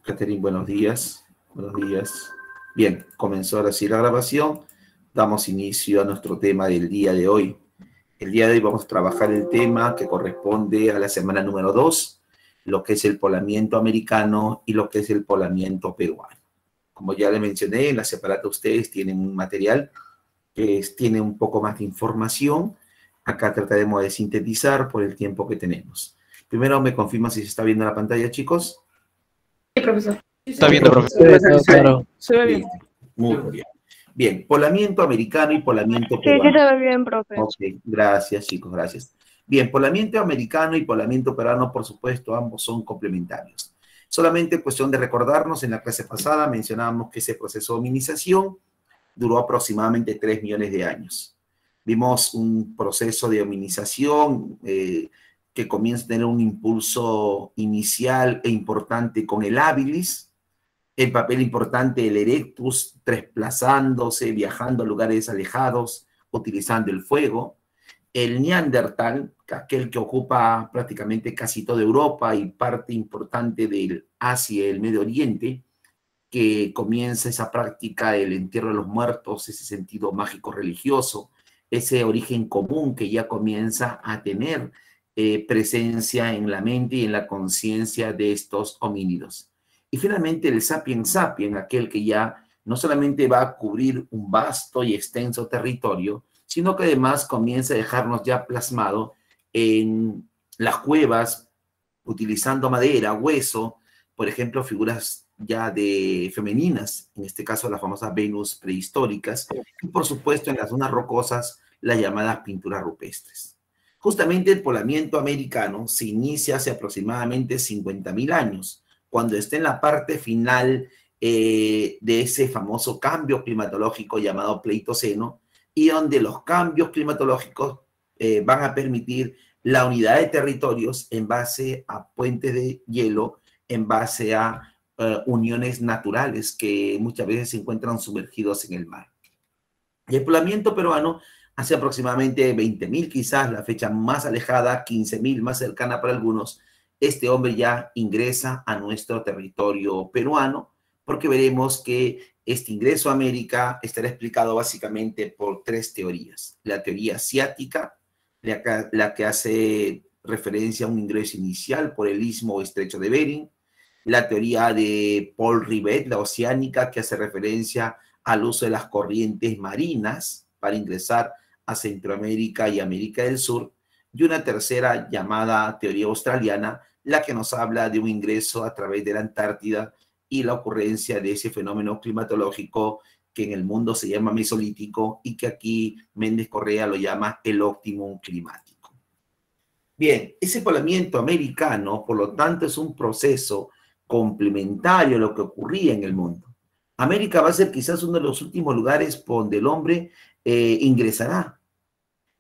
Catherine, buenos días. Buenos días. Bien, comenzó ahora sí la grabación. Damos inicio a nuestro tema del día de hoy. El día de hoy vamos a trabajar el tema que corresponde a la semana número 2, lo que es el poblamiento americano y lo que es el poblamiento peruano. Como ya les mencioné, en la separata ustedes tienen un material que tiene un poco más de información. Acá trataremos de sintetizar por el tiempo que tenemos. Primero, ¿me confirma si se está viendo la pantalla, chicos? Sí, profesor. Está viendo, profesor. Claro. Se ve bien. Muy bien. Bien, poblamiento americano y poblamiento Sí, peruano. sí, todo bien, profe. Ok, gracias, chicos, gracias. Bien, poblamiento americano y poblamiento peruano, por supuesto, ambos son complementarios. Solamente cuestión de recordarnos, en la clase pasada mencionábamos que ese proceso de hominización duró aproximadamente 3 millones de años. Vimos un proceso de hominización que comienza a tener un impulso inicial e importante con el habilis, el papel importante del erectus, desplazándose, viajando a lugares alejados, utilizando el fuego. El neandertal, aquel que ocupa prácticamente casi toda Europa y parte importante del Asia y el Medio Oriente, que comienza esa práctica del entierro de los muertos, ese sentido mágico religioso, ese origen común que ya comienza a tener presencia en la mente y en la conciencia de estos homínidos. Y finalmente el sapiens sapiens, aquel que ya no solamente va a cubrir un vasto y extenso territorio, sino que además comienza a dejarnos ya plasmado en las cuevas, utilizando madera, hueso, por ejemplo, figuras ya de femeninas, en este caso las famosas Venus prehistóricas, y por supuesto en las zonas rocosas, las llamadas pinturas rupestres. Justamente el poblamiento americano se inicia hace aproximadamente 50.000 años, cuando está en la parte final de ese famoso cambio climatológico llamado Pleistoceno, y donde los cambios climatológicos van a permitir la unidad de territorios en base a puentes de hielo, en base a uniones naturales que muchas veces se encuentran sumergidos en el mar. Y el poblamiento peruano hace aproximadamente 20.000, quizás la fecha más alejada, 15.000, más cercana para algunos, este hombre ya ingresa a nuestro territorio peruano, porque veremos que este ingreso a América estará explicado básicamente por 3 teorías. La teoría asiática, la que hace referencia a un ingreso inicial por el istmo o estrecho de Bering, la teoría de Paul Rivet, la oceánica, que hace referencia al uso de las corrientes marinas para ingresar a Centroamérica y América del Sur, y una tercera llamada teoría australiana, la que nos habla de un ingreso a través de la Antártida y la ocurrencia de ese fenómeno climatológico que en el mundo se llama mesolítico y que aquí Méndez Correa lo llama el óptimum climático. Bien, ese poblamiento americano, por lo tanto, es un proceso complementario a lo que ocurría en el mundo. América va a ser quizás uno de los últimos lugares donde el hombre ingresará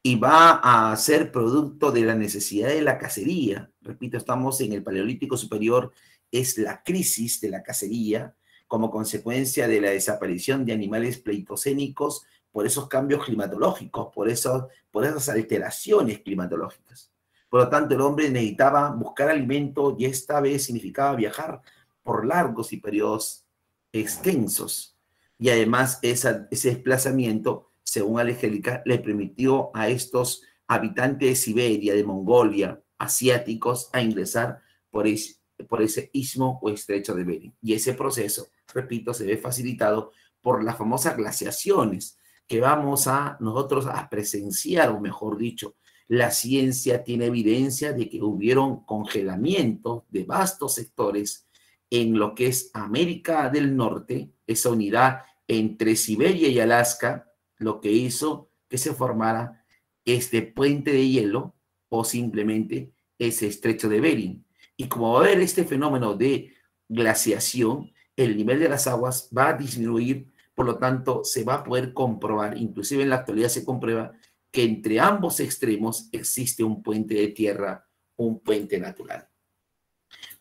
y va a ser producto de la necesidad de la cacería. Repito, estamos en el Paleolítico Superior, es la crisis de la cacería como consecuencia de la desaparición de animales pleistocénicos por esos cambios climatológicos, por esas alteraciones climatológicas. Por lo tanto, el hombre necesitaba buscar alimento y esta vez significaba viajar por largos y periodos extensos. Y además ese desplazamiento, según Angélica, le permitió a estos habitantes de Siberia, de Mongolia, asiáticos, a ingresar por ese istmo o estrecho de Bering. Y ese proceso, repito, se ve facilitado por las famosas glaciaciones que vamos a nosotros a presenciar, o mejor dicho, la ciencia tiene evidencia de que hubieron congelamientos de vastos sectores en lo que es América del Norte, esa unidad entre Siberia y Alaska, lo que hizo que se formara este puente de hielo o simplemente ese estrecho de Bering. Y como va a haber este fenómeno de glaciación, el nivel de las aguas va a disminuir, por lo tanto se va a poder comprobar, inclusive en la actualidad se comprueba, que entre ambos extremos existe un puente de tierra, un puente natural.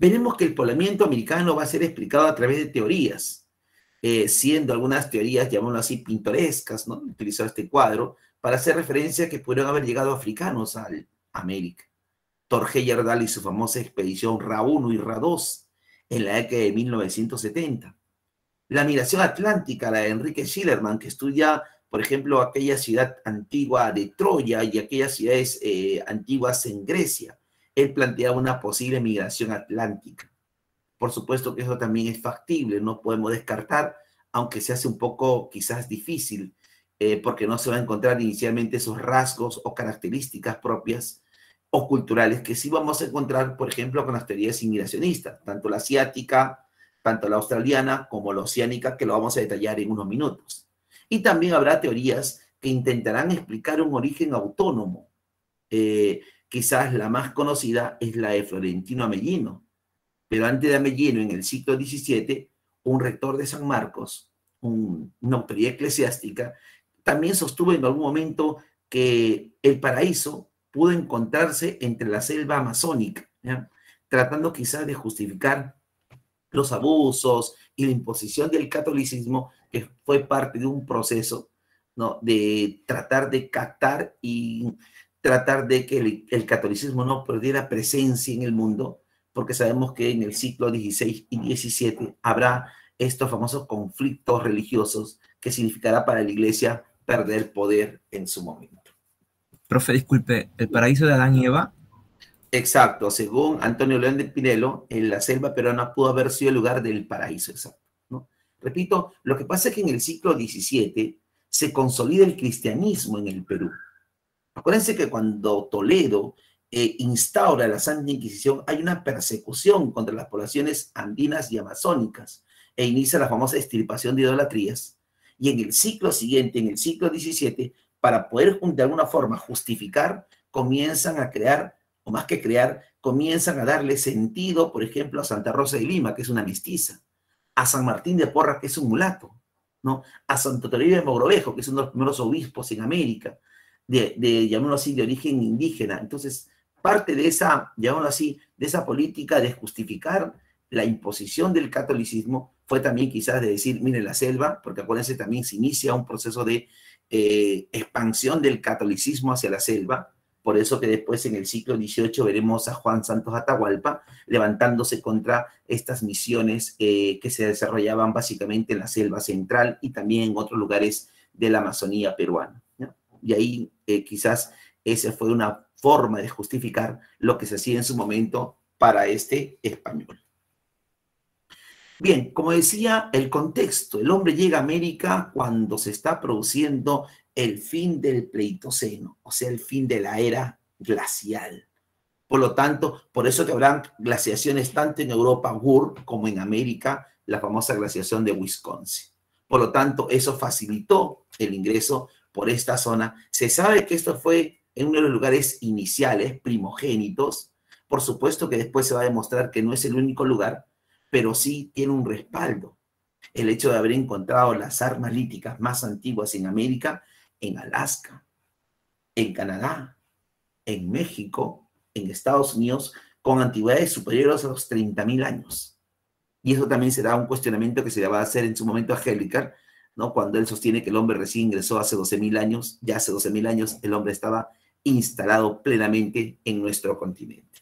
Veremos que el poblamiento americano va a ser explicado a través de teorías, siendo algunas teorías, llamémoslo así, pintorescas, ¿no? Utilizó este cuadro para hacer referencia a que pudieron haber llegado africanos a América. Thor Heyerdahl y su famosa expedición Ra 1 y Ra 2 en la década de 1970. La migración atlántica, la de Enrique Schillerman, que estudia, por ejemplo, aquella ciudad antigua de Troya y aquellas ciudades antiguas en Grecia. Él planteaba una posible migración atlántica. Por supuesto que eso también es factible, no podemos descartar, aunque se hace un poco quizás difícil, porque no se va a encontrar inicialmente esos rasgos o características propias o culturales que sí vamos a encontrar, por ejemplo, con las teorías inmigracionistas, tanto la asiática, tanto la australiana como la oceánica, que lo vamos a detallar en unos minutos. Y también habrá teorías que intentarán explicar un origen autónomo. Quizás la más conocida es la de Florentino Amellino, pero antes de Amellino, en el siglo XVII, un rector de San Marcos, una autoridad eclesiástica, también sostuvo en algún momento que el paraíso pudo encontrarse entre la selva amazónica, ¿ya? Tratando quizás de justificar los abusos y la imposición del catolicismo, que fue parte de un proceso, ¿no?, de tratar de captar y tratar de que el catolicismo no perdiera presencia en el mundo, porque sabemos que en el siglo XVI y XVII habrá estos famosos conflictos religiosos que significará para la Iglesia perder poder en su momento. Profe, disculpe, ¿el paraíso de Adán y Eva? Exacto, según Antonio León de Pinelo, en la selva peruana pudo haber sido el lugar del paraíso, exacto, ¿no? Repito, lo que pasa es que en el siglo XVII se consolida el cristianismo en el Perú. Acuérdense que cuando Toledo instaura la Santa Inquisición, hay una persecución contra las poblaciones andinas y amazónicas e inicia la famosa extirpación de idolatrías. Y en el siglo siguiente, en el siglo XVII, para poder de alguna forma justificar, comienzan a crear, o más que crear, comienzan a darle sentido, por ejemplo, a Santa Rosa de Lima, que es una mestiza, a San Martín de Porras, que es un mulato, ¿no?, a Santo Toribio de Mogrovejo, que es uno de los primeros obispos en América, llamémoslo así, de origen indígena. Entonces, parte de esa, llamémoslo así, de esa política de justificar la imposición del catolicismo fue también quizás de decir, miren la selva, porque acuérdense, también se inicia un proceso de expansión del catolicismo hacia la selva. Por eso que después en el siglo XVIII veremos a Juan Santos Atahualpa levantándose contra estas misiones que se desarrollaban básicamente en la selva central y también en otros lugares de la Amazonía peruana, ¿no? Y ahí quizás esa fue una forma de justificar lo que se hacía en su momento para este español. Bien, como decía, el contexto. El hombre llega a América cuando se está produciendo el fin del Pleistoceno, o sea, el fin de la era glacial. Por lo tanto, por eso que habrán glaciaciones tanto en Europa, como en América, la famosa glaciación de Wisconsin. Por lo tanto, eso facilitó el ingreso por esta zona. Se sabe que esto fue en uno de los lugares iniciales, primogénitos. Por supuesto que después se va a demostrar que no es el único lugar, pero sí tiene un respaldo. El hecho de haber encontrado las armas líticas más antiguas en América, en Alaska, en Canadá, en México, en Estados Unidos, con antigüedades superiores a los 30.000 años. Y eso también será un cuestionamiento que se le va a hacer en su momento a Helliker, ¿no?, cuando él sostiene que el hombre recién ingresó hace 12.000 años, ya hace 12.000 años el hombre estaba instalado plenamente en nuestro continente.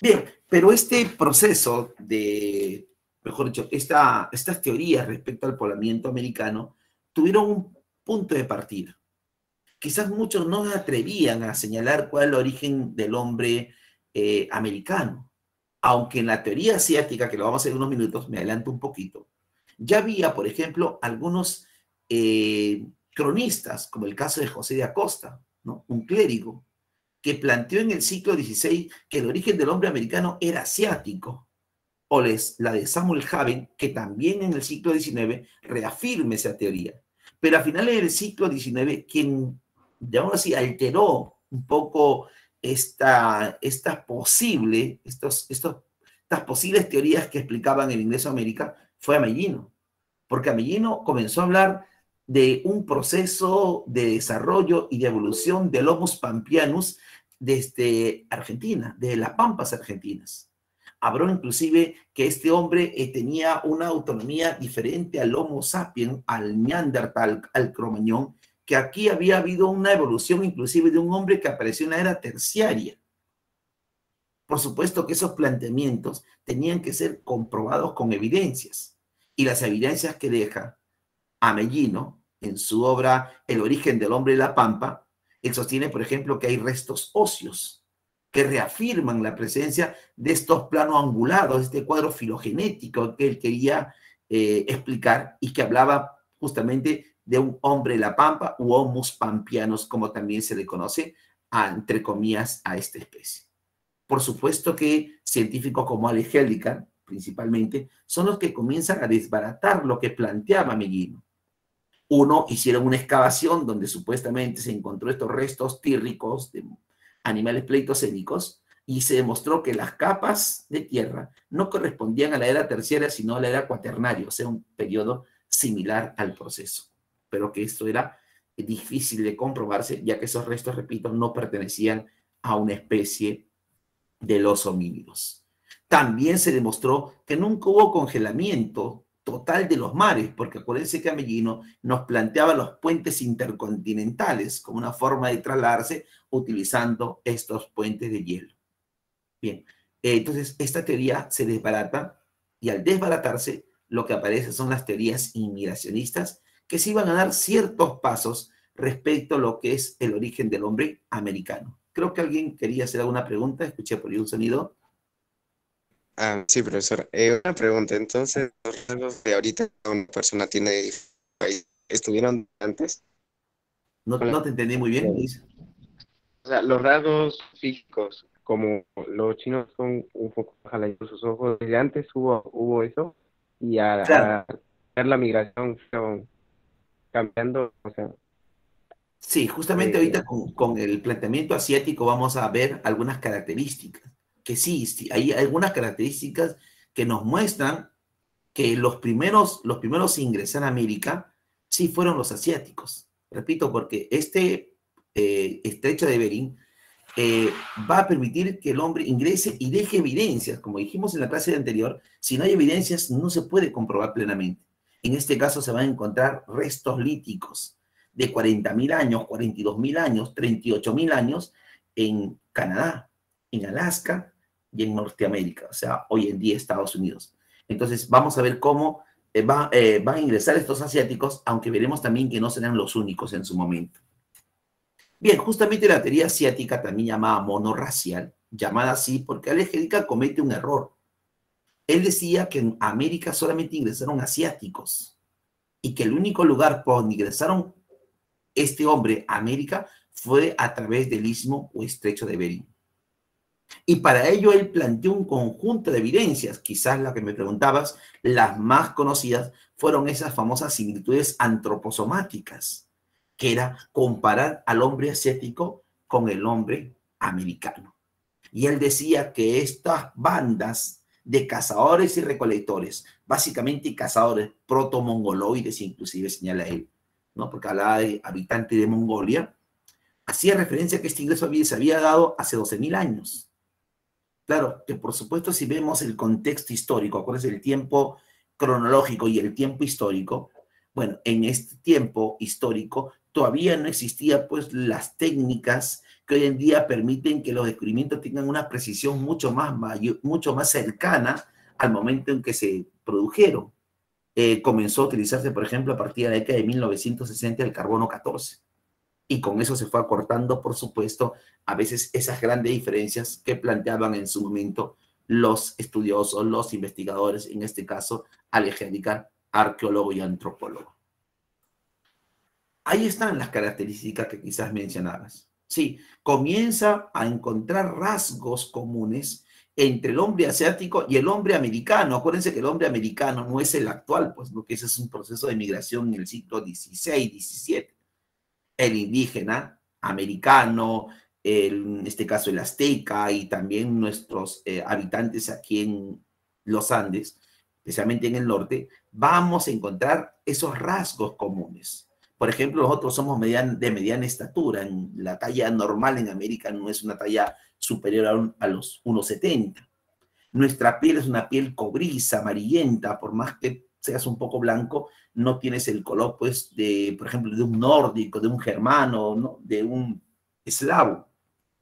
Bien, pero este proceso de, mejor dicho, estas teorías respecto al poblamiento americano tuvieron un punto de partida. Quizás muchos no se atrevían a señalar cuál es el origen del hombre americano, aunque en la teoría asiática, que lo vamos a hacer en unos minutos, me adelanto un poquito, ya había, por ejemplo, algunos cronistas, como el caso de José de Acosta, ¿no?, un clérigo, que planteó en el siglo XVI que el origen del hombre americano era asiático, o la de Samuel Haven, que también en el siglo XIX reafirma esa teoría. Pero a finales del siglo XIX, quien, digamos así, alteró un poco estas posibles teorías que explicaban el ingreso a América fue Amellino, porque Amellino comenzó a hablar de un proceso de desarrollo y de evolución del Homo pampeanus desde Argentina, de las pampas argentinas. Habló inclusive que este hombre tenía una autonomía diferente al Homo sapiens, al Neandertal, al Cromañón, que aquí había habido una evolución inclusive de un hombre que apareció en la era terciaria. Por supuesto que esos planteamientos tenían que ser comprobados con evidencias. Y las evidencias que deja Ameghino en su obra El origen del hombre y la pampa, él sostiene, por ejemplo, que hay restos óseos que reafirman la presencia de estos planos angulados, este cuadro filogenético que él quería explicar y que hablaba justamente de un hombre de la pampa u homus pampianos, como también se le conoce, entre comillas, a esta especie. Por supuesto que científicos como Alex Hellican, principalmente, son los que comienzan a desbaratar lo que planteaba Ameghino. Uno, hicieron una excavación donde supuestamente se encontró estos restos tírricos de animales pleistocénicos y se demostró que las capas de tierra no correspondían a la era terciaria, sino a la era cuaternaria, o sea, un periodo similar al proceso. Pero que esto era difícil de comprobarse, ya que esos restos, repito, no pertenecían a una especie de los homínidos. También se demostró que nunca hubo congelamiento total de los mares, porque acuérdense que Ameghino nos planteaba los puentes intercontinentales como una forma de trasladarse utilizando estos puentes de hielo. Bien, entonces esta teoría se desbarata y al desbaratarse lo que aparece son las teorías inmigracionistas que sí van a dar ciertos pasos respecto a lo que es el origen del hombre americano. Creo que alguien quería hacer alguna pregunta, escuché por ahí un sonido. Sí, profesor. Una pregunta, entonces, los rasgos de ahorita una persona tiene de país, ¿estuvieron antes? No te entendí muy bien, Luis. O sea, los rasgos físicos, como los chinos son un poco jaladitos sus ojos, desde antes hubo eso, y Claro. a ver la migración fueron cambiando, o sea, Sí, justamente ahorita con el planteamiento asiático vamos a ver algunas características, que sí, hay algunas características que nos muestran que los primeros en ingresar a América sí fueron los asiáticos. Repito, porque este estrecho de Bering va a permitir que el hombre ingrese y deje evidencias. Como dijimos en la clase anterior, si no hay evidencias no se puede comprobar plenamente. En este caso se van a encontrar restos líticos de 40.000 años, 42.000 años, 38.000 años en Canadá, en Alaska y en Norteamérica, o sea, hoy en día Estados Unidos. Entonces vamos a ver cómo van a ingresar estos asiáticos, aunque veremos también que no serán los únicos en su momento. Bien, justamente la teoría asiática, también llamada monorracial, llamada así porque Alex Hellican comete un error. Él decía que en América solamente ingresaron asiáticos y que el único lugar por donde ingresaron este hombre a América fue a través del istmo o estrecho de Bering. Y para ello él planteó un conjunto de evidencias, quizás la que me preguntabas, las más conocidas fueron esas famosas similitudes antroposomáticas, que era comparar al hombre asiático con el hombre americano. Y él decía que estas bandas de cazadores y recolectores, básicamente cazadores protomongoloides, inclusive señala él, ¿no? Porque hablaba de habitantes de Mongolia, hacía referencia a que este ingreso se había dado hace 12.000 años. Claro, que por supuesto si vemos el contexto histórico, acuérdense el tiempo cronológico y el tiempo histórico, bueno, en este tiempo histórico todavía no existían pues las técnicas que hoy en día permiten que los descubrimientos tengan una precisión mucho más cercana al momento en que se produjeron. Comenzó a utilizarse, por ejemplo, a partir de la década de 1960 el carbono 14. Y con eso se fue acortando, por supuesto, a veces esas grandes diferencias que planteaban en su momento los estudiosos, los investigadores, en este caso, Alex Hellican, arqueólogo y antropólogo. Ahí están las características que quizás mencionabas. Sí, comienza a encontrar rasgos comunes entre el hombre asiático y el hombre americano. Acuérdense que el hombre americano no es el actual, pues, porque ese es un proceso de migración en el siglo XVI, XVII. El indígena americano, en este caso el azteca y también nuestros habitantes aquí en los Andes, especialmente en el norte, vamos a encontrar esos rasgos comunes. Por ejemplo, nosotros somos de mediana estatura. La talla normal en América no es una talla superior a los 1,70. Nuestra piel es una piel cobriza, amarillenta, por más que seas un poco blanco, no tienes el color, pues, por ejemplo, de un nórdico, de un germano, ¿no? De un eslavo,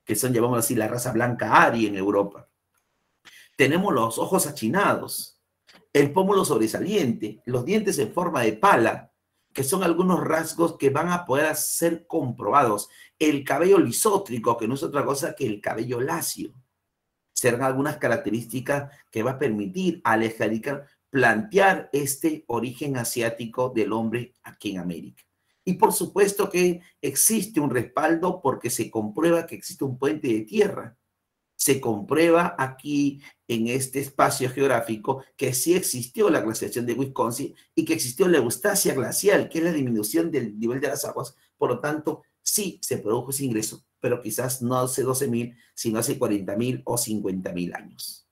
que son, llamamos así, la raza blanca aria en Europa. Tenemos los ojos achinados, el pómulo sobresaliente, los dientes en forma de pala, que son algunos rasgos que van a poder ser comprobados. El cabello lisótrico, que no es otra cosa que el cabello lacio. Serán algunas características que va a permitir a Alex Hadika plantear este origen asiático del hombre aquí en América. Y por supuesto que existe un respaldo porque se comprueba que existe un puente de tierra. Se comprueba aquí en este espacio geográfico que sí existió la glaciación de Wisconsin y que existió la eustasia glacial, que es la disminución del nivel de las aguas. Por lo tanto, sí se produjo ese ingreso, pero quizás no hace 12.000, sino hace 40.000 o 50.000 años.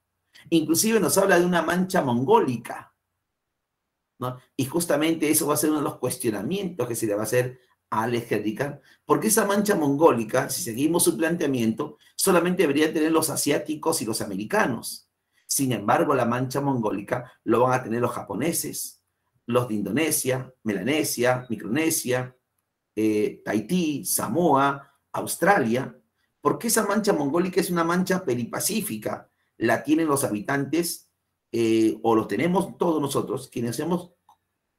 Inclusive nos habla de una mancha mongólica, ¿no? Y justamente eso va a ser uno de los cuestionamientos que se le va a hacer a Alex Hadika, porque esa mancha mongólica, si seguimos su planteamiento, solamente deberían tener los asiáticos y los americanos. Sin embargo, la mancha mongólica lo van a tener los japoneses, los de Indonesia, Melanesia, Micronesia, Tahití, Samoa, Australia, porque esa mancha mongólica es una mancha peripacífica, la tienen los habitantes o lo tenemos todos nosotros, quienes hemos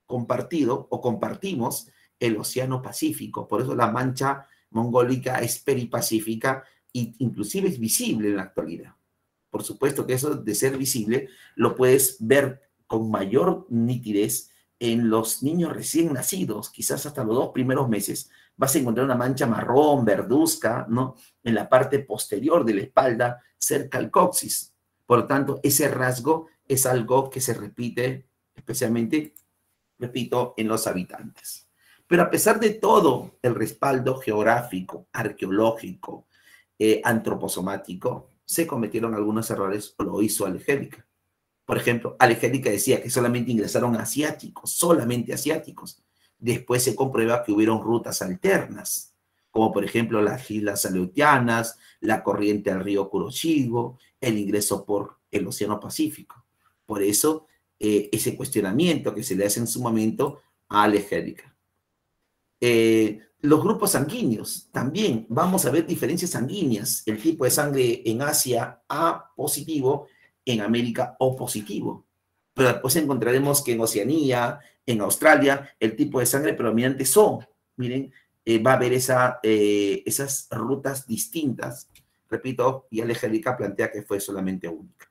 compartido o compartimos el Océano Pacífico. Por eso la mancha mongólica es peripacífica e inclusive es visible en la actualidad. Por supuesto que eso de ser visible lo puedes ver con mayor nitidez en los niños recién nacidos, quizás hasta los 2 primeros meses, vas a encontrar una mancha marrón, verduzca, ¿no? En la parte posterior de la espalda, cerca al coxis. Por lo tanto, ese rasgo es algo que se repite especialmente, repito, en los habitantes. Pero a pesar de todo el respaldo geográfico, arqueológico, antroposomático, se cometieron algunos errores, o lo hizo Alex Hadika. Por ejemplo, Alex Hadika decía que solamente ingresaron asiáticos, solamente asiáticos. Después se comprueba que hubieron rutas alternas, como por ejemplo las islas Aleutianas, la corriente del río Kuroshige, el ingreso por el Océano Pacífico. Por eso, ese cuestionamiento que se le hace en su momento a Alex Hadika. Los grupos sanguíneos, también vamos a ver diferencias sanguíneas. El tipo de sangre en Asia A positivo, en América O positivo. Pero después encontraremos que en Oceanía, en Australia, el tipo de sangre predominante es O. Miren, va a haber esas rutas distintas. Repito, y Alex Hadika plantea que fue solamente única.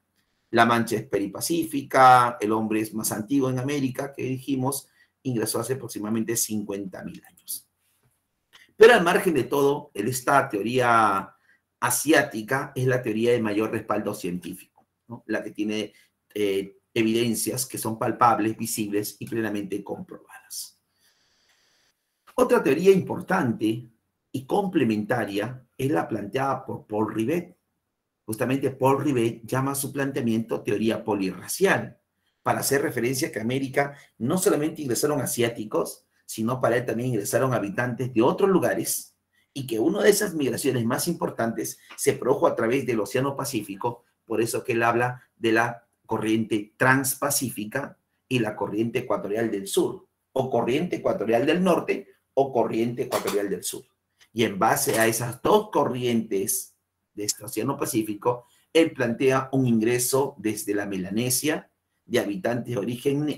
La mancha es peripacífica, el hombre es más antiguo en América, que dijimos, ingresó hace aproximadamente 50.000 años. Pero al margen de todo, esta teoría asiática es la teoría de mayor respaldo científico, ¿no? La que tiene evidencias que son palpables, visibles y plenamente comprobadas. Otra teoría importante y complementaria es la planteada por Paul Rivet. Justamente Paul Rivet llama a su planteamiento teoría polirracial, para hacer referencia a que a América no solamente ingresaron asiáticos, sino para él también ingresaron habitantes de otros lugares, y que una de esas migraciones más importantes se produjo a través del Océano Pacífico. Por eso que él habla de la corriente transpacífica y la corriente ecuatorial del sur, o corriente ecuatorial del norte, o corriente ecuatorial del sur. Y en base a esas dos corrientes de este Océano Pacífico, él plantea un ingreso desde la Melanesia de habitantes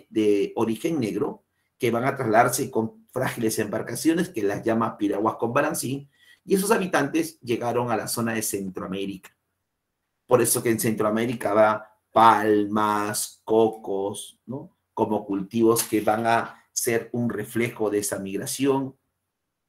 de origen negro que van a trasladarse con frágiles embarcaciones que las llama piraguas con balancín, y esos habitantes llegaron a la zona de Centroamérica. Por eso que en Centroamérica va palmas, cocos, ¿no? Como cultivos que van a ser un reflejo de esa migración.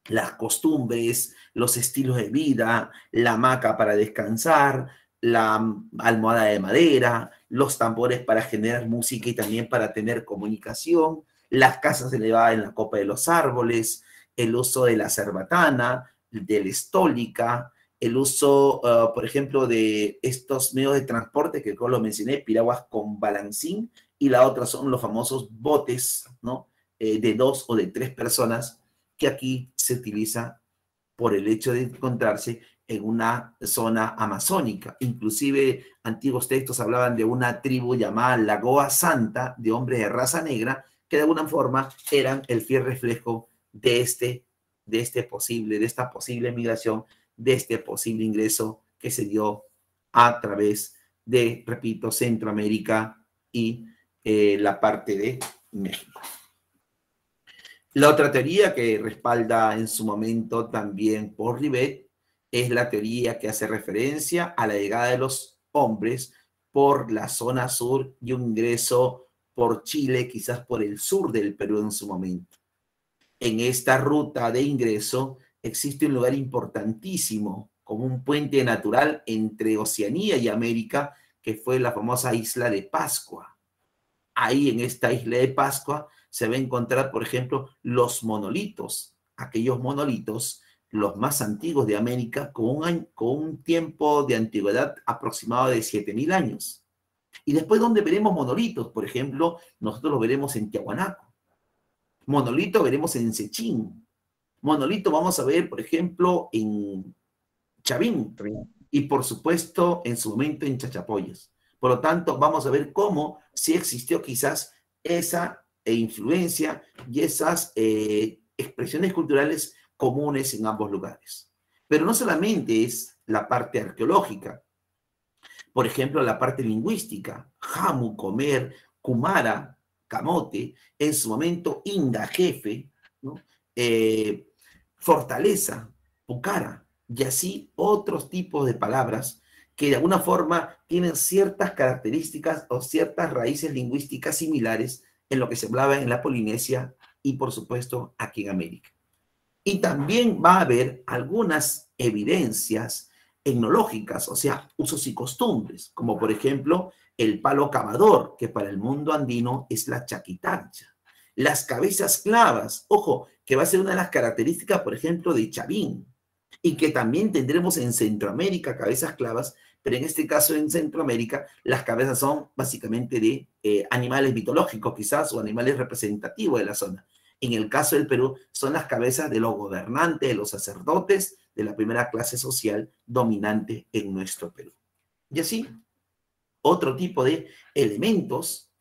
Las costumbres, los estilos de vida, la hamaca para descansar, la almohada de madera, los tambores para generar música y también para tener comunicación, las casas elevadas en la copa de los árboles, el uso de la cerbatana, de la estólica, el uso, por ejemplo, de estos medios de transporte que como lo mencioné, piraguas con balancín, y la otra son los famosos botes, ¿no? De 2 o de 3 personas, que aquí se utiliza por el hecho de encontrarse en una zona amazónica. Inclusive antiguos textos hablaban de una tribu llamada Lagoa Santa, de hombres de raza negra, que de alguna forma eran el fiel reflejo de esta posible migración, de este posible ingreso que se dio a través de, repito, Centroamérica y la parte de México. La otra teoría que respalda en su momento también por Rivet es la teoría que hace referencia a la llegada de los hombres por la zona sur y un ingreso por Chile, quizás por el sur del Perú en su momento. En esta ruta de ingreso existe un lugar importantísimo, como un puente natural entre Oceanía y América, que fue la famosa isla de Pascua. Ahí en esta isla de Pascua se va a encontrar, por ejemplo, los monolitos, aquellos monolitos, los más antiguos de América, con un tiempo de antigüedad aproximado de 7.000 años. Y después, ¿dónde veremos monolitos? Por ejemplo, nosotros los veremos en Tiahuanaco. Monolito veremos en Sechín. Monolito vamos a ver, por ejemplo, en Chavín. Y, por supuesto, en su momento en Chachapoyas. Por lo tanto, vamos a ver cómo sí existió quizás esa influencia y esas expresiones culturales comunes en ambos lugares. Pero no solamente es la parte arqueológica. Por ejemplo, la parte lingüística. Jamu, comer, Kumara, camote, en su momento Inga, jefe, ¿no? Fortaleza, pucara, y así otros tipos de palabras que de alguna forma tienen ciertas características o ciertas raíces lingüísticas similares en lo que se hablaba en la Polinesia y, por supuesto, aquí en América. Y también va a haber algunas evidencias etnológicas, o sea, usos y costumbres, como por ejemplo el palo cavador, que para el mundo andino es la chaquitancha. Las cabezas clavas, ojo, que va a ser una de las características, por ejemplo, de Chavín, y que también tendremos en Centroamérica cabezas clavas, pero en este caso en Centroamérica las cabezas son básicamente de animales mitológicos quizás, o animales representativos de la zona. En el caso del Perú son las cabezas de los gobernantes, de los sacerdotes, de la primera clase social dominante en nuestro Perú. Y así, otro tipo de elementos,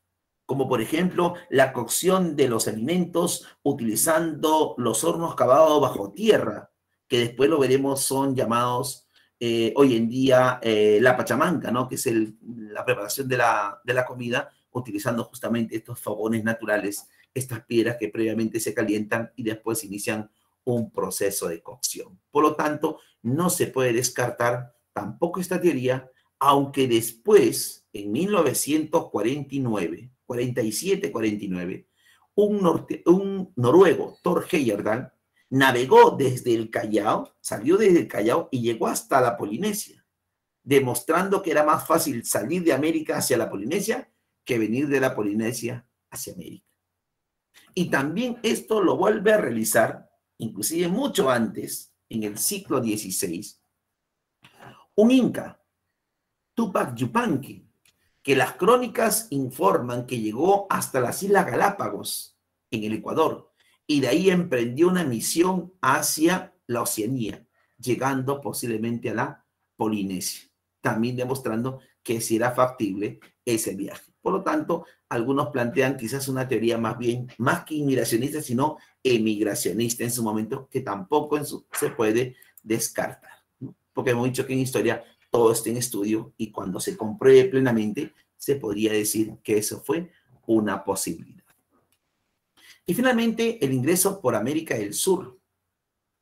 como por ejemplo la cocción de los alimentos utilizando los hornos cavados bajo tierra, que después lo veremos son llamados hoy en día la pachamanca, ¿no? Que es la preparación de la comida utilizando justamente estos fogones naturales, estas piedras que previamente se calientan y después inician un proceso de cocción. Por lo tanto, no se puede descartar tampoco esta teoría, aunque después, en 1947-49, un noruego, Thor Heyerdahl, navegó desde el Callao, salió desde el Callao y llegó hasta la Polinesia, demostrando que era más fácil salir de América hacia la Polinesia que venir de la Polinesia hacia América. Y también esto lo vuelve a realizar, inclusive mucho antes, en el siglo XVI, un inca, Tupac Yupanqui, que las crónicas informan que llegó hasta las Islas Galápagos, en el Ecuador, y de ahí emprendió una misión hacia la Oceanía, llegando posiblemente a la Polinesia, también demostrando que sí era factible ese viaje. Por lo tanto, algunos plantean quizás una teoría más bien, más que inmigracionista, sino emigracionista en su momento, que tampoco se puede descartar, ¿no? Porque hemos dicho que en historia todo está en estudio y cuando se compruebe plenamente, se podría decir que eso fue una posibilidad. Y finalmente, el ingreso por América del Sur,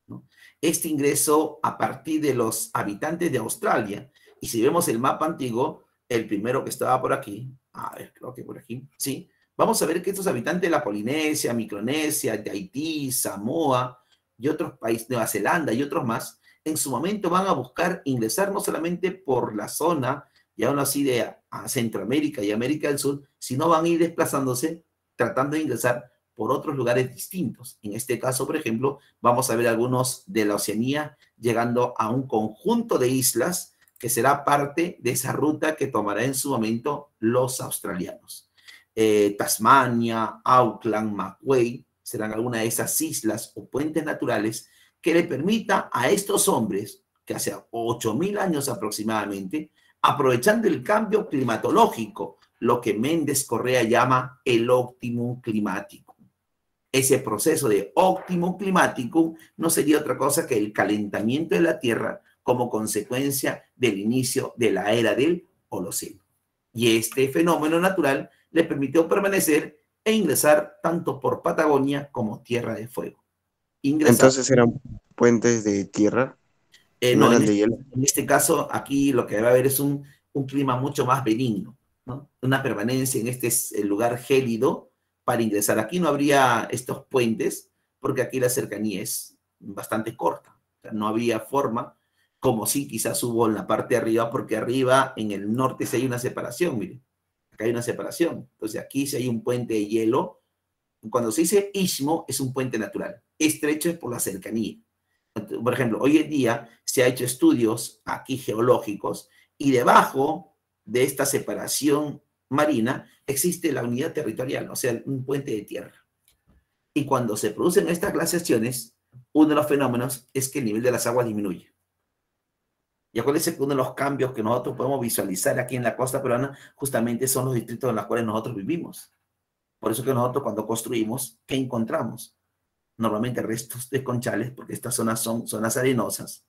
¿no? Este ingreso a partir de los habitantes de Australia, y si vemos el mapa antiguo, el primero que estaba por aquí, a ver, creo que por aquí, sí, vamos a ver que estos habitantes de la Polinesia, Micronesia, de Haití, Samoa y otros países, Nueva Zelanda y otros más, en su momento van a buscar ingresar no solamente por la zona, y aún así de a Centroamérica y América del Sur, sino van a ir desplazándose, tratando de ingresar por otros lugares distintos. En este caso, por ejemplo, vamos a ver algunos de la Oceanía llegando a un conjunto de islas que será parte de esa ruta que tomará en su momento los australianos. Tasmania, Auckland, Macquarie, serán algunas de esas islas o puentes naturales que le permita a estos hombres, que hace 8.000 años aproximadamente, aprovechando el cambio climatológico, lo que Méndez Correa llama el óptimum climático. Ese proceso de óptimum climático no sería otra cosa que el calentamiento de la Tierra como consecuencia del inicio de la era del Holoceno. Y este fenómeno natural le permitió permanecer e ingresar tanto por Patagonia como Tierra de Fuego. Entonces eran puentes de tierra, no No, eran de hielo. en este caso, aquí lo que va a haber es un clima mucho más benigno, ¿no? Una permanencia en este lugar gélido para ingresar. Aquí no habría estos puentes, porque aquí la cercanía es bastante corta. O sea, no habría forma, como sí quizás hubo en la parte de arriba, porque arriba en el norte sí hay una separación, miren. Acá hay una separación. Entonces aquí sí hay un puente de hielo. Cuando se dice istmo, es un puente natural. Estrecho es por la cercanía. Por ejemplo, hoy en día se ha hecho estudios aquí geológicos y debajo de esta separación marina existe la unidad territorial, o sea, un puente de tierra. Y cuando se producen estas glaciaciones, uno de los fenómenos es que el nivel de las aguas disminuye. Y acuérdense que uno de los cambios que nosotros podemos visualizar aquí en la costa peruana justamente son los distritos en los cuales nosotros vivimos. Por eso que nosotros cuando construimos, ¿qué encontramos? Normalmente restos de conchales, porque estas zonas son zonas arenosas,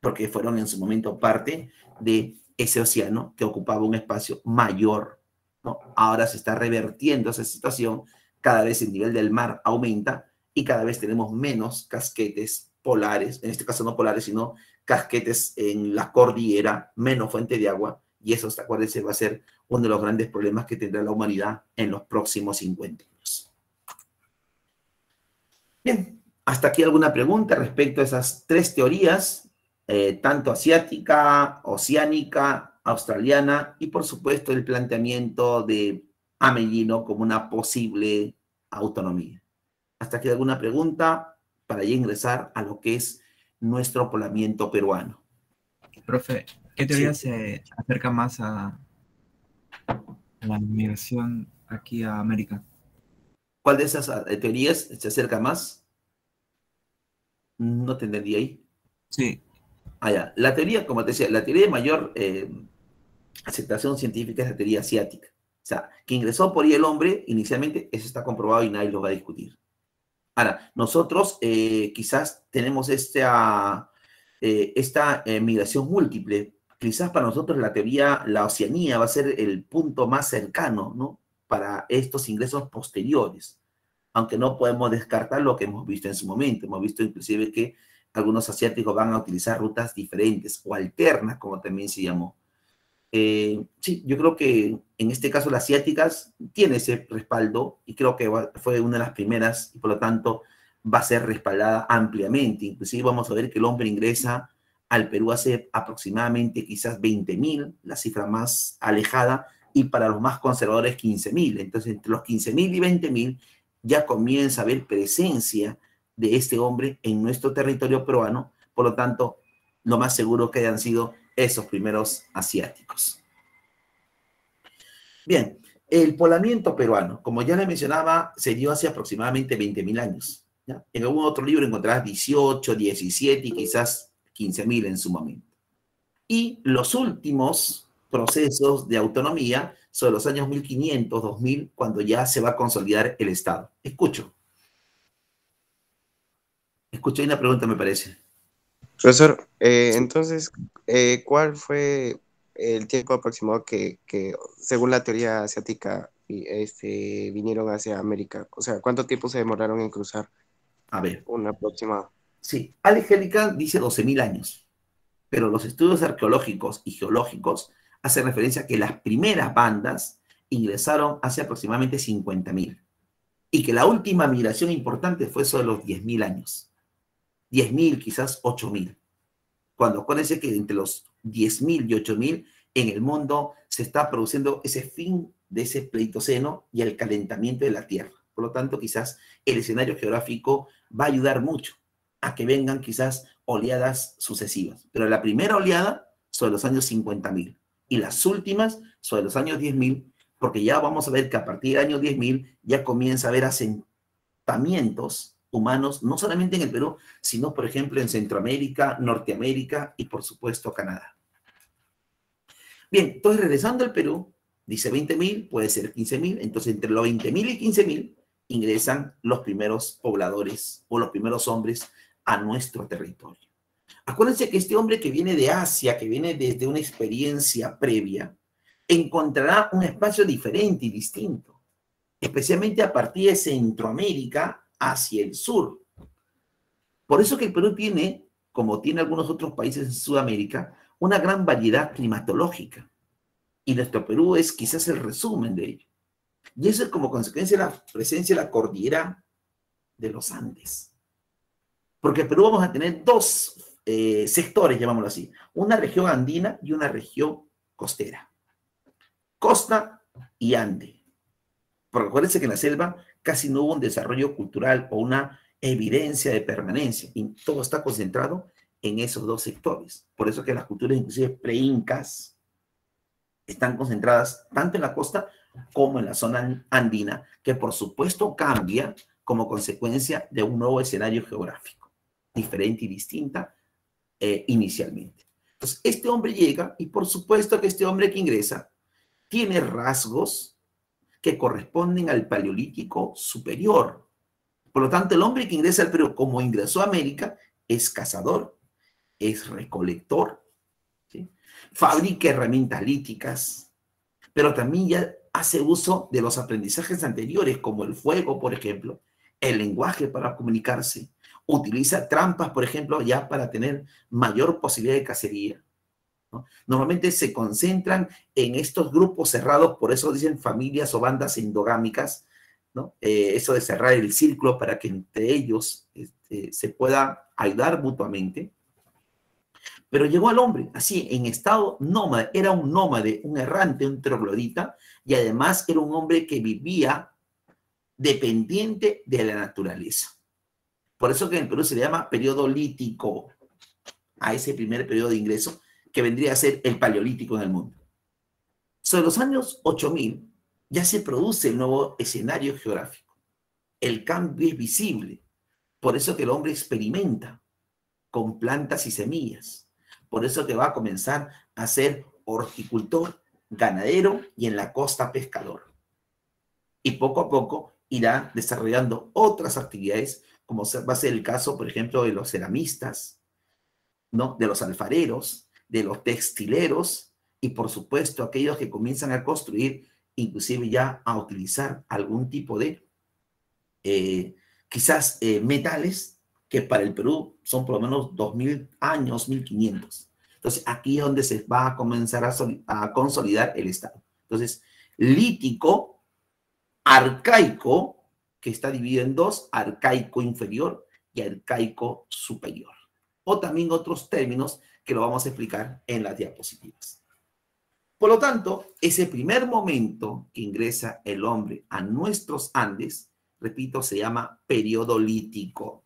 porque fueron en su momento parte de ese océano que ocupaba un espacio mayor, ¿no? Ahora se está revertiendo esa situación, cada vez el nivel del mar aumenta y cada vez tenemos menos casquetes polares, en este caso no polares, sino casquetes en la cordillera, menos fuente de agua, y eso, acuérdense, va a ser uno de los grandes problemas que tendrá la humanidad en los próximos 50 años. Bien, hasta aquí alguna pregunta respecto a esas tres teorías, tanto asiática, oceánica, australiana y por supuesto el planteamiento de Amelino como una posible autonomía. Hasta aquí alguna pregunta para ya ingresar a lo que es nuestro poblamiento peruano. Profe, ¿qué teoría se acerca más a la migración aquí a América? ¿Cuál de esas teorías se acerca más? No te entendí ahí. Sí. Ya. La teoría, como te decía, la teoría de mayor aceptación científica es la teoría asiática. O sea, que ingresó por ahí el hombre, inicialmente, eso está comprobado y nadie lo va a discutir. Ahora, nosotros quizás tenemos esta migración múltiple. Quizás para nosotros la teoría, la Oceanía va a ser el punto más cercano, ¿no? Para estos ingresos posteriores. Aunque no podemos descartar lo que hemos visto en su momento. Hemos visto inclusive que algunos asiáticos van a utilizar rutas diferentes o alternas, como también se llamó. Sí, yo creo que en este caso las asiáticas tiene ese respaldo y creo que fue una de las primeras y por lo tanto va a ser respaldada ampliamente. Inclusive vamos a ver que el hombre ingresa al Perú hace aproximadamente quizás 20.000, la cifra más alejada, y para los más conservadores 15.000. Entonces entre los 15.000 y 20.000 ya comienza a haber presencia de este hombre en nuestro territorio peruano, por lo tanto lo más seguro que hayan sido esos primeros asiáticos. Bien, el poblamiento peruano, como ya le mencionaba, se dio hace aproximadamente 20.000 años. ¿Ya? En algún otro libro encontrarás 18, 17 y quizás 15.000 en su momento. Y los últimos procesos de autonomía son los años 1500, 2000, cuando ya se va a consolidar el Estado. Escucho, hay una pregunta, me parece. Profesor, entonces, ¿cuál fue el tiempo aproximado que según la teoría asiática, vinieron hacia América? O sea, ¿cuánto tiempo se demoraron en cruzar? A ver. Un aproximado. Sí, Alex Hellican dice 12.000 años, pero los estudios arqueológicos y geológicos hacen referencia a que las primeras bandas ingresaron hace aproximadamente 50.000 y que la última migración importante fue sobre los 10.000 años. 10.000, quizás 8.000. Cuando acuérdense que entre los 10.000 y 8.000 en el mundo se está produciendo ese fin de ese pleistoceno y el calentamiento de la Tierra. Por lo tanto, quizás el escenario geográfico va a ayudar mucho a que vengan quizás oleadas sucesivas. Pero la primera oleada sobre los años 50.000 y las últimas sobre los años 10.000, porque ya vamos a ver que a partir del año 10.000 ya comienza a haber asentamientos humanos, no solamente en el Perú, sino, por ejemplo, en Centroamérica, Norteamérica y, por supuesto, Canadá. Bien, entonces, regresando al Perú, dice 20.000, puede ser 15.000, entonces entre los 20.000 y 15.000 ingresan los primeros pobladores o los primeros hombres a nuestro territorio. Acuérdense que este hombre que viene de Asia, que viene desde una experiencia previa, encontrará un espacio diferente y distinto, especialmente a partir de Centroamérica hacia el sur. Por eso que el Perú tiene, como tiene algunos otros países en Sudamérica, una gran variedad climatológica. Y nuestro Perú es quizás el resumen de ello. Y eso es como consecuencia de la presencia de la cordillera de los Andes. Porque en Perú vamos a tener dos sectores, llamámoslo así. Una región andina y una región costera. Costa y Ande. Porque acuérdense que en la selva casi no hubo un desarrollo cultural o una evidencia de permanencia. Y todo está concentrado en esos dos sectores. Por eso que las culturas, inclusive pre-incas, están concentradas tanto en la costa como en la zona andina, que por supuesto cambia como consecuencia de un nuevo escenario geográfico, diferente y distinta inicialmente. Entonces, este hombre llega y por supuesto que este hombre que ingresa tiene rasgos que corresponden al Paleolítico superior. Por lo tanto, el hombre que ingresa al Perú, como ingresó a América, es cazador, es recolector, ¿sí? Fabrica herramientas líticas, pero también ya hace uso de los aprendizajes anteriores, como el fuego, por ejemplo, el lenguaje para comunicarse, utiliza trampas, por ejemplo, ya para tener mayor posibilidad de cacería, ¿no? Normalmente se concentran en estos grupos cerrados, por eso dicen familias o bandas endogámicas, ¿no? Eso de cerrar el círculo para que entre ellos se pueda ayudar mutuamente. Pero llegó al hombre, así, en estado nómada, era un nómade, un errante, un troglodita, y además era un hombre que vivía dependiente de la naturaleza. Por eso que en el Perú se le llama periodo lítico a ese primer periodo de ingreso, que vendría a ser el paleolítico en el mundo. Sobre los años 8000 ya se produce el nuevo escenario geográfico. El cambio es visible. Por eso que el hombre experimenta con plantas y semillas. Por eso que va a comenzar a ser horticultor, ganadero y en la costa pescador. Y poco a poco irá desarrollando otras actividades, como va a ser el caso, por ejemplo, de los ceramistas, ¿no? De los alfareros, de los textileros y, por supuesto, aquellos que comienzan a construir, inclusive ya a utilizar algún tipo de, quizás, metales que para el Perú son por lo menos 2000 años, 1500. Entonces, aquí es donde se va a comenzar a consolidar el Estado. Entonces, lítico, arcaico, que está dividido en dos, arcaico inferior y arcaico superior. O también otros términos que lo vamos a explicar en las diapositivas. Por lo tanto, ese primer momento que ingresa el hombre a nuestros Andes, repito, se llama periodo lítico.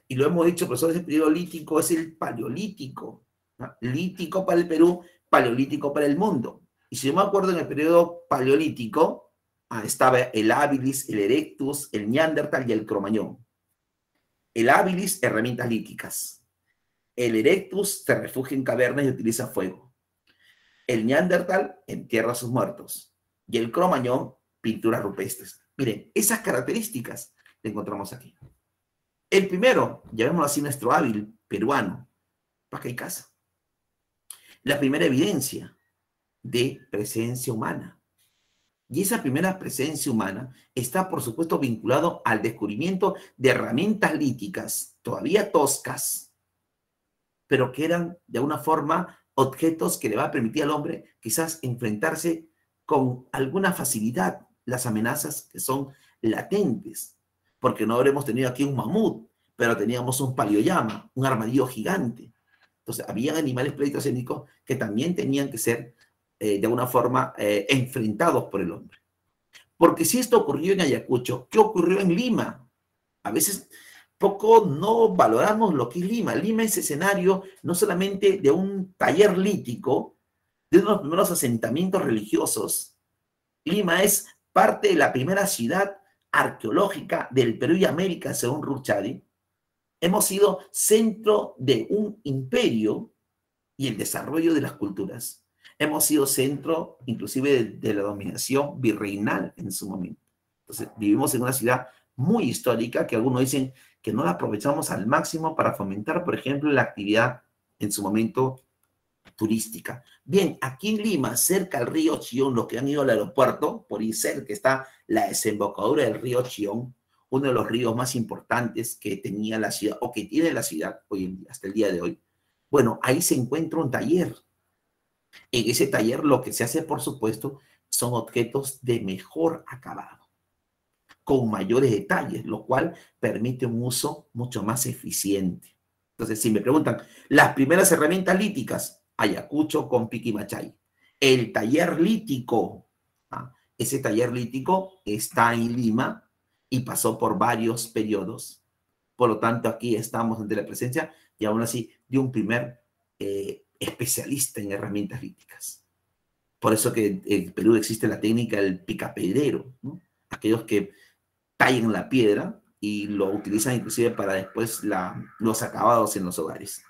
Y lo hemos dicho, profesor, ese periodo lítico es el paleolítico, ¿no? Lítico para el Perú, paleolítico para el mundo. Y si yo me acuerdo, en el periodo paleolítico estaba el habilis, el erectus, el neandertal y el cromañón. El habilis, herramientas líticas. El erectus se refugia en cavernas y utiliza fuego. El neandertal entierra a sus muertos. Y el cromañón, pinturas rupestres. Miren, esas características las encontramos aquí. El primero, llamémoslo así, nuestro hábil peruano, Paca y Casa. La primera evidencia de presencia humana. Y esa primera presencia humana está, por supuesto, vinculado al descubrimiento de herramientas líticas, todavía toscas, pero que eran, de alguna forma, objetos que le va a permitir al hombre quizás enfrentarse con alguna facilidad las amenazas que son latentes, porque no habremos tenido aquí un mamut, pero teníamos un paleollama, un armadillo gigante. Entonces, había animales pleistocénicos que también tenían que ser de alguna forma enfrentados por el hombre. Porque si esto ocurrió en Ayacucho, ¿qué ocurrió en Lima? A veces poco no valoramos lo que es Lima. Lima es escenario no solamente de un taller lítico, de uno de los primeros asentamientos religiosos. Lima es parte de la primera ciudad arqueológica del Perú y América, según Ruchadi. Hemos sido centro de un imperio y el desarrollo de las culturas. Hemos sido centro, inclusive, de la dominación virreinal en su momento. Entonces, vivimos en una ciudad muy histórica que algunos dicen que no la aprovechamos al máximo para fomentar, por ejemplo, la actividad en su momento turística. Bien, aquí en Lima, cerca al río Chillón, los que han ido al aeropuerto, por ahí cerca está la desembocadura del río Chillón, uno de los ríos más importantes que tenía la ciudad, o que tiene la ciudad hoy en día, hasta el día de hoy. Bueno, ahí se encuentra un taller. En ese taller lo que se hace, por supuesto, son objetos de mejor acabado, con mayores detalles, lo cual permite un uso mucho más eficiente. Entonces, si me preguntan, las primeras herramientas líticas, Ayacucho con Piquimachay. El taller lítico, ese taller lítico está en Lima y pasó por varios periodos. Por lo tanto, aquí estamos ante la presencia, y aún así, de un primer especialista en herramientas líticas. Por eso que en Perú existe la técnica del picapedrero, ¿no? Aquellos que tallan la piedra y lo utilizan inclusive para después los acabados en los hogares.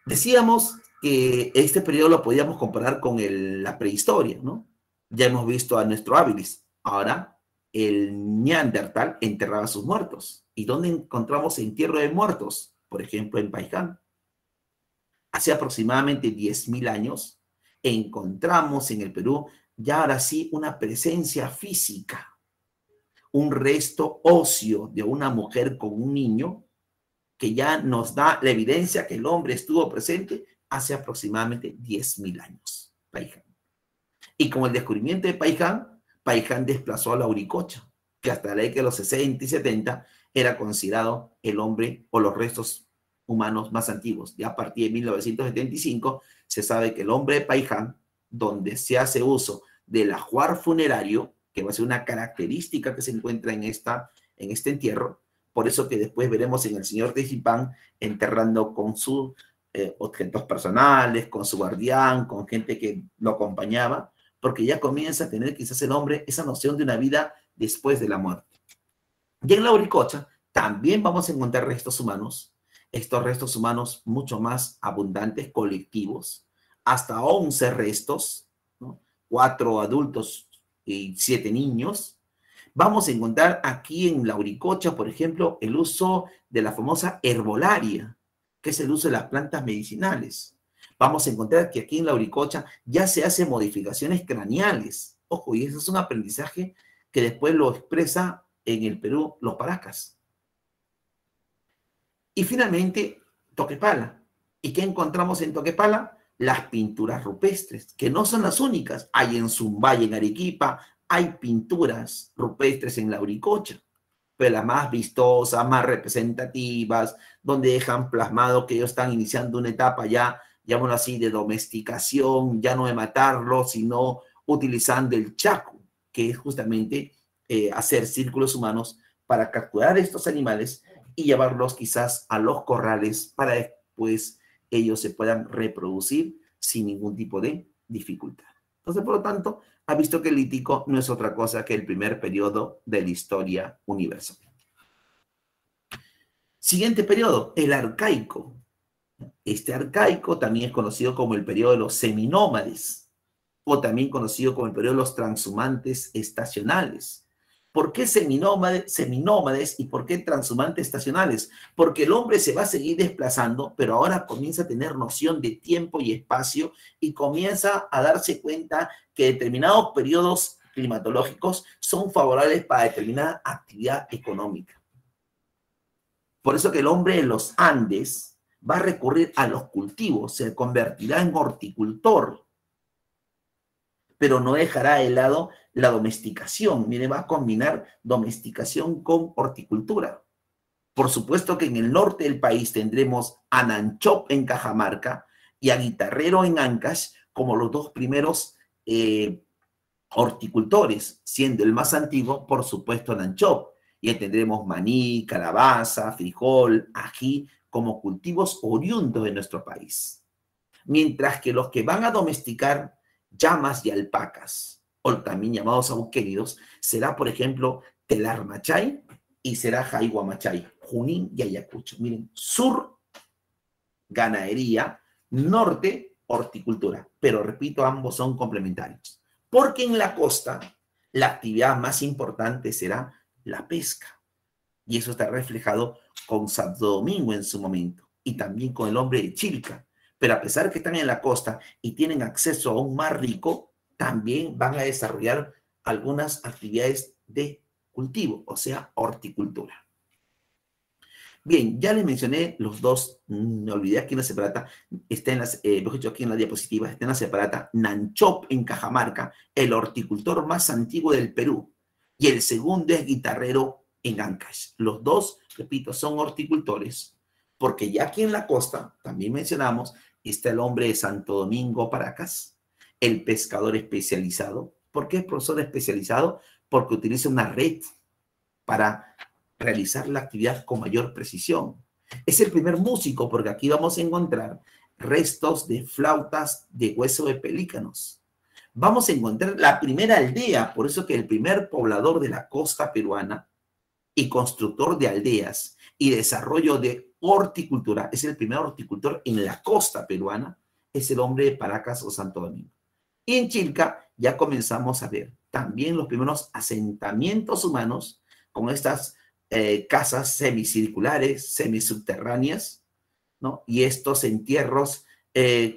Decíamos que este periodo lo podíamos comparar con la prehistoria, ¿no? Ya hemos visto a nuestro habilis. Ahora, el Neandertal enterraba a sus muertos. ¿Y dónde encontramos entierro de muertos? Por ejemplo, en Paiján. Hace aproximadamente 10.000 años, encontramos en el Perú ya ahora sí una presencia física, un resto óseo de una mujer con un niño, que ya nos da la evidencia que el hombre estuvo presente hace aproximadamente 10.000 años. Paiján. Y con el descubrimiento de Paiján, Paiján desplazó a la Uricocha, que hasta la década de los 60 y 70 era considerado el hombre o los restos humanos más antiguos. Ya a partir de 1975 se sabe que el hombre de Paiján, donde se hace uso del ajuar funerario, que va a ser una característica que se encuentra en este entierro, por eso que después veremos en el señor Tejipán enterrando con sus objetos personales, con su guardián, con gente que lo acompañaba, porque ya comienza a tener quizás el hombre esa noción de una vida después de la muerte. Y en la Uricocha también vamos a encontrar restos humanos, estos restos humanos mucho más abundantes, colectivos, hasta 11 restos, ¿no? 4 adultos y 7 niños. Vamos a encontrar aquí en la Uricocha, por ejemplo, el uso de la famosa herbolaria, que es el uso de las plantas medicinales. Vamos a encontrar que aquí en la Uricocha ya se hacen modificaciones craneales. Ojo, y eso es un aprendizaje que después lo expresa en el Perú los paracas. Y finalmente, Toquepala. ¿Y qué encontramos en Toquepala? Las pinturas rupestres, que no son las únicas. Hay en Zumbay, en Arequipa, hay pinturas rupestres en la Uricocha, pero las más vistosas, más representativas, donde dejan plasmado que ellos están iniciando una etapa ya, llamémoslo así, de domesticación, ya no de matarlos, sino utilizando el chacu, que es justamente hacer círculos humanos para capturar estos animales y llevarlos quizás a los corrales para después ellos se puedan reproducir sin ningún tipo de dificultad. Entonces, por lo tanto, ha visto que el lítico no es otra cosa que el primer periodo de la historia universal. Siguiente periodo, el arcaico. Este arcaico también es conocido como el periodo de los seminómades, o también conocido como el periodo de los transhumantes estacionales. ¿Por qué seminómades y por qué transhumantes estacionales? Porque el hombre se va a seguir desplazando, pero ahora comienza a tener noción de tiempo y espacio y comienza a darse cuenta que determinados periodos climatológicos son favorables para determinada actividad económica. Por eso que el hombre en los Andes va a recurrir a los cultivos, se convertirá en horticultor, pero no dejará de lado la domesticación. Mire, va a combinar domesticación con horticultura. Por supuesto que en el norte del país tendremos a Nanchop en Cajamarca y a Guitarrero en Ancash como los dos primeros horticultores, siendo el más antiguo, por supuesto, Nanchop. Y ahí tendremos maní, calabaza, frijol, ají, como cultivos oriundos de nuestro país. Mientras que los que van a domesticar llamas y alpacas, o también llamados auquénidos, será, por ejemplo, Telarmachay y será Jaihuamachay, Junín y Ayacucho. Miren, sur, ganadería, norte, horticultura. Pero repito, ambos son complementarios. Porque en la costa, la actividad más importante será la pesca. Y eso está reflejado con Santo Domingo en su momento. y también con el hombre de Chilca. Pero a pesar que están en la costa y tienen acceso a un mar rico, también van a desarrollar algunas actividades de cultivo, o sea, horticultura. Bien, ya les mencioné los dos, me olvidé aquí en la separata, está en las, mejor dicho, aquí en la diapositiva, está en la separata, Nanchop en Cajamarca, el horticultor más antiguo del Perú, y el segundo es Guitarrero en Ancash. Los dos, repito, son horticultores, porque ya aquí en la costa, también mencionamos, está el hombre de Santo Domingo, Paracas, el pescador especializado. ¿Por qué es profesor especializado? Porque utiliza una red para realizar la actividad con mayor precisión. Es el primer músico, porque aquí vamos a encontrar restos de flautas de hueso de pelícanos. Vamos a encontrar la primera aldea, por eso que el primer poblador de la costa peruana y constructor de aldeas y desarrollo de horticultura, es el primer horticultor en la costa peruana, es el hombre de Paracas o Santo Domingo. Y en Chilca ya comenzamos a ver también los primeros asentamientos humanos con estas casas semicirculares, semisubterráneas, ¿no? Y estos entierros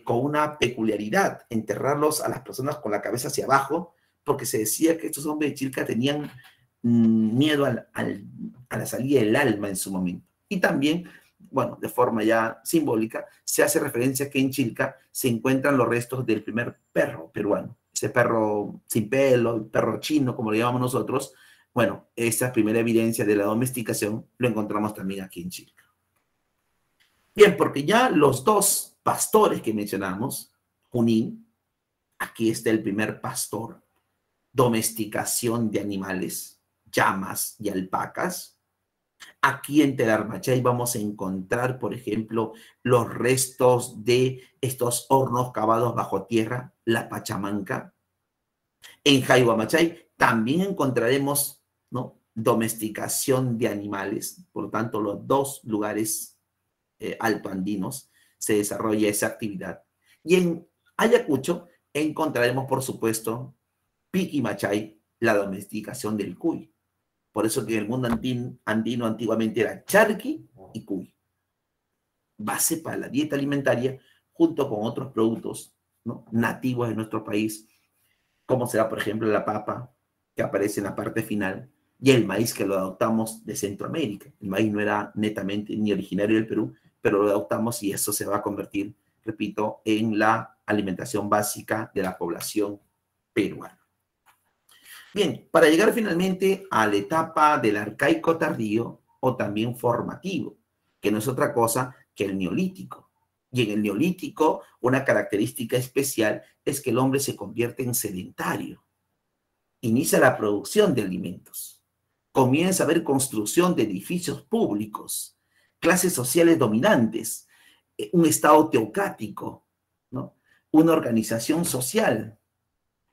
con una peculiaridad, enterrarlos a las personas con la cabeza hacia abajo, porque se decía que estos hombres de Chilca tenían miedo a la salida del alma en su momento. Y también, bueno, de forma ya simbólica, se hace referencia a que en Chilca se encuentran los restos del primer perro peruano, ese perro sin pelo, el perro chino, como lo llamamos nosotros. Bueno, esa primera evidencia de la domesticación lo encontramos también aquí en Chilca. Bien, porque ya los dos pastores que mencionamos, Junín, aquí está el primer pastor, domesticación de animales, llamas y alpacas. Aquí en Telarmachay vamos a encontrar, por ejemplo, los restos de estos hornos cavados bajo tierra, la Pachamanca. En Jayuamachay también encontraremos, ¿no?, domesticación de animales. Por lo tanto, los dos lugares altoandinos se desarrolla esa actividad. Y en Ayacucho encontraremos, por supuesto, Piquimachay, la domesticación del cuy. Por eso que en el mundo andino antiguamente era charqui y cuy. Base para la dieta alimentaria junto con otros productos, ¿no?, nativos de nuestro país, como será, por ejemplo, la papa, que aparece en la parte final, y el maíz, que lo adoptamos de Centroamérica. El maíz no era netamente ni originario del Perú, pero lo adoptamos y eso se va a convertir, repito, en la alimentación básica de la población peruana. Bien, para llegar finalmente a la etapa del arcaico tardío o también formativo, que no es otra cosa que el neolítico. Y en el neolítico, una característica especial es que el hombre se convierte en sedentario. Inicia la producción de alimentos. Comienza a haber construcción de edificios públicos, clases sociales dominantes, un estado teocrático, ¿no?, una organización social,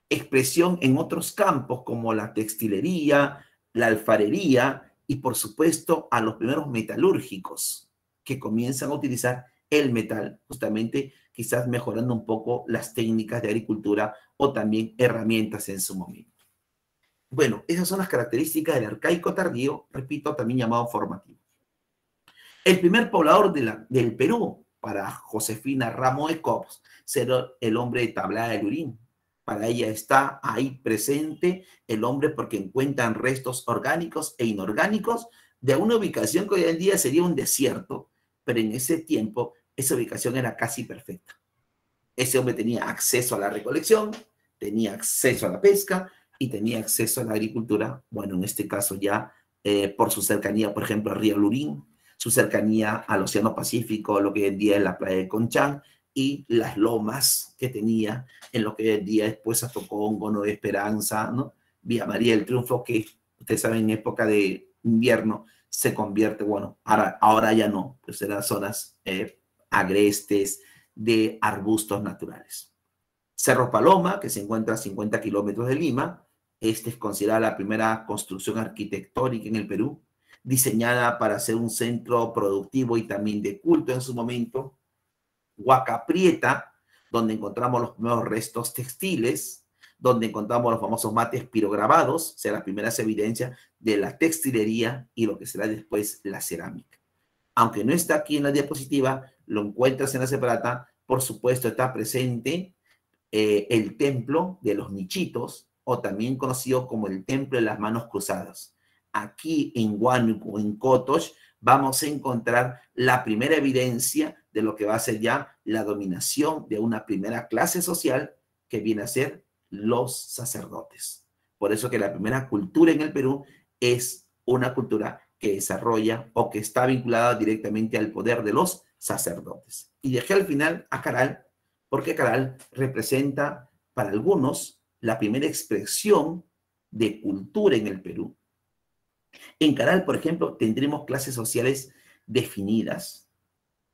expresión en otros campos como la textilería, la alfarería y, por supuesto, a los primeros metalúrgicos que comienzan a utilizar el metal, justamente quizás mejorando un poco las técnicas de agricultura o también herramientas en su momento. Bueno, esas son las características del arcaico tardío, repito, también llamado formativo. El primer poblador del Perú, para Josefina Ramos de Cops, será el hombre de Tablada del Urín. Para ella está ahí presente el hombre porque encuentran restos orgánicos e inorgánicos de una ubicación que hoy en día sería un desierto, pero en ese tiempo esa ubicación era casi perfecta. Ese hombre tenía acceso a la recolección, tenía acceso a la pesca y tenía acceso a la agricultura, bueno, en este caso ya por su cercanía, por ejemplo, al río Lurín, su cercanía al Océano Pacífico, lo que hoy en día es la playa de Conchán, y las lomas que tenía en lo que hoy en día después a Tocongo, Nueva Esperanza, ¿no?, Vía María del Triunfo, que ustedes saben en época de invierno se convierte, bueno, ahora ya no, pues eran zonas agrestes de arbustos naturales. Cerro Paloma, que se encuentra a 50 kilómetros de Lima, este es considerada la primera construcción arquitectónica en el Perú, diseñada para ser un centro productivo y también de culto en su momento. Huaca Prieta, donde encontramos los primeros restos textiles, donde encontramos los famosos mates pirograbados, o sea, las primeras evidencias de la textilería y lo que será después la cerámica. Aunque no está aquí en la diapositiva, lo encuentras en la separata, por supuesto está presente el templo de los Michitos, o también conocido como el templo de las manos cruzadas. Aquí en Huánuco, en Cotox, vamos a encontrar la primera evidencia de lo que va a ser ya la dominación de una primera clase social que viene a ser los sacerdotes. Por eso que la primera cultura en el Perú es una cultura que desarrolla o que está vinculada directamente al poder de los sacerdotes. Y dejé al final a Caral, porque Caral representa para algunos la primera expresión de cultura en el Perú. En Caral, por ejemplo, tendremos clases sociales definidas.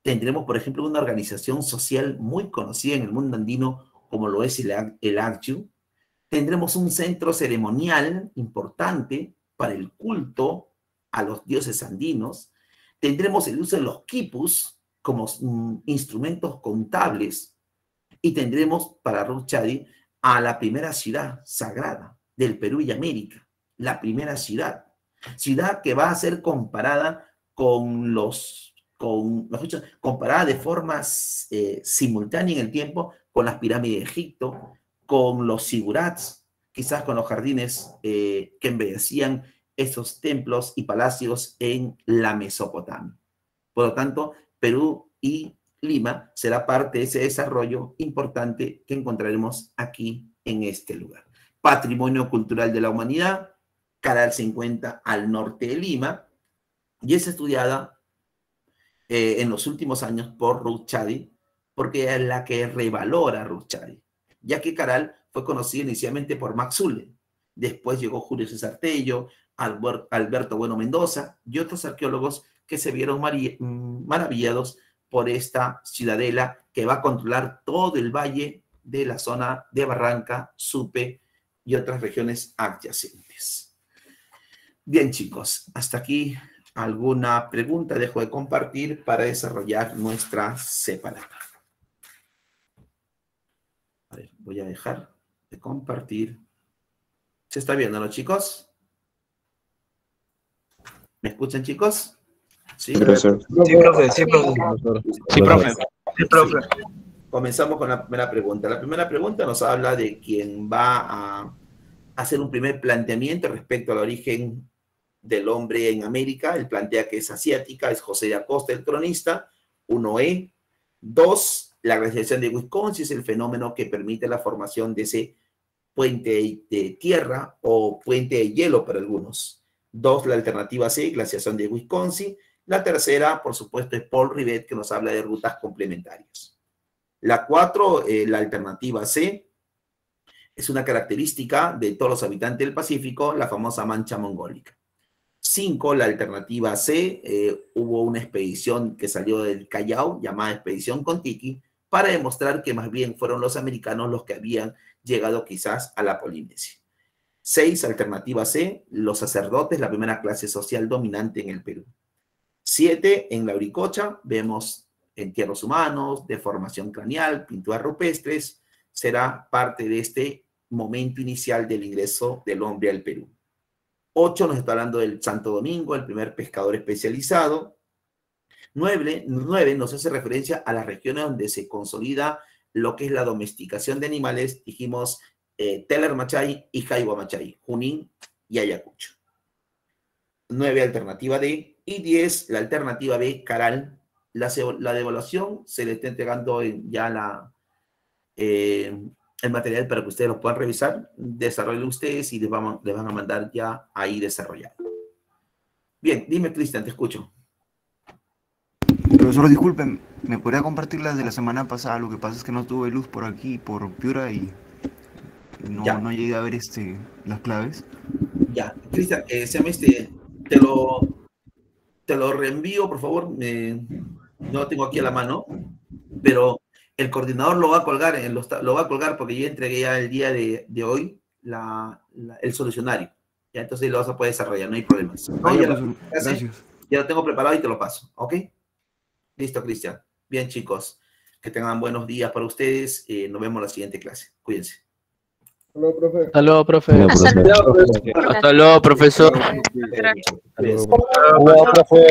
Tendremos, por ejemplo, una organización social muy conocida en el mundo andino, como lo es el ACCHU. Tendremos un centro ceremonial importante para el culto a los dioses andinos. Tendremos el uso de los quipus como instrumentos contables. Y tendremos para Ruth Chadi a la primera ciudad sagrada del Perú y América. La primera ciudad que va a ser comparada comparada de forma simultánea en el tiempo con las pirámides de Egipto, con los zigurats, quizás con los jardines que embellecían esos templos y palacios en la Mesopotamia. Por lo tanto, Perú y Lima será parte de ese desarrollo importante que encontraremos aquí en este lugar. Patrimonio cultural de la humanidad. Caral se encuentra al norte de Lima y es estudiada en los últimos años por Ruth Chadi, porque es la que revalora a Ruth Chadi, ya que Caral fue conocida inicialmente por Max Zule, después llegó Julio César Tello, Alberto Bueno Mendoza y otros arqueólogos que se vieron maravillados por esta ciudadela que va a controlar todo el valle de la zona de Barranca, Supe y otras regiones adyacentes. Bien, chicos, hasta aquí alguna pregunta dejo de compartir para desarrollar nuestra separata. A ver, voy a dejar de compartir. ¿Se está viendo, no, chicos? ¿Me escuchan, chicos? Sí, profesor. Sí, profe, sí, profe. Sí, profe. Sí, profe. Comenzamos con la primera pregunta. La primera pregunta nos habla de quien va a hacer un primer planteamiento respecto al origen del hombre en América. Él plantea que es asiática, es José de Acosta, el cronista. 1E. 2. La glaciación de Wisconsin es el fenómeno que permite la formación de ese puente de tierra o puente de hielo para algunos. 2. La alternativa C, glaciación de Wisconsin. La tercera, por supuesto, es Paul Rivet, que nos habla de rutas complementarias. La 4, la alternativa C, es una característica de todos los habitantes del Pacífico, la famosa mancha mongólica. 5, la alternativa C, hubo una expedición que salió del Callao, llamada Expedición Kon-Tiki, para demostrar que más bien fueron los americanos los que habían llegado quizás a la Polinesia. 6, alternativa C, los sacerdotes, la primera clase social dominante en el Perú. 7, en la Uricocha, vemos entierros humanos, deformación craneal, pinturas rupestres, será parte de este momento inicial del ingreso del hombre al Perú. 8, nos está hablando del Santo Domingo, el primer pescador especializado. 9 nos hace referencia a las regiones donde se consolida lo que es la domesticación de animales, dijimos Teler Machay y Jaiba Machay, Junín y Ayacucho. 9, alternativa D. Y 10, la alternativa B, Caral. La devaluación se le está entregando ya el material para que ustedes lo puedan revisar, desarrollen ustedes y les van a mandar ya ahí desarrollado. Bien, dime, Cristian, te escucho. Profesor, disculpen, ¿me podría compartir las de la semana pasada? Lo que pasa es que no tuve luz por aquí, por Piura, y no llegué a ver las claves. Ya, Cristian, te lo reenvío, por favor. No lo tengo aquí a la mano, pero el coordinador lo va a colgar, porque yo entregué ya el día de hoy el solucionario. Ya, entonces lo vas a poder desarrollar, no hay problemas. Gracias. Ya lo tengo preparado y te lo paso, ¿ok? Listo, Cristian. Bien, chicos, que tengan buenos días para ustedes. Nos vemos en la siguiente clase. Cuídense. Hasta luego, profe. Hasta luego, profesor. Adiós. Hasta luego, profe.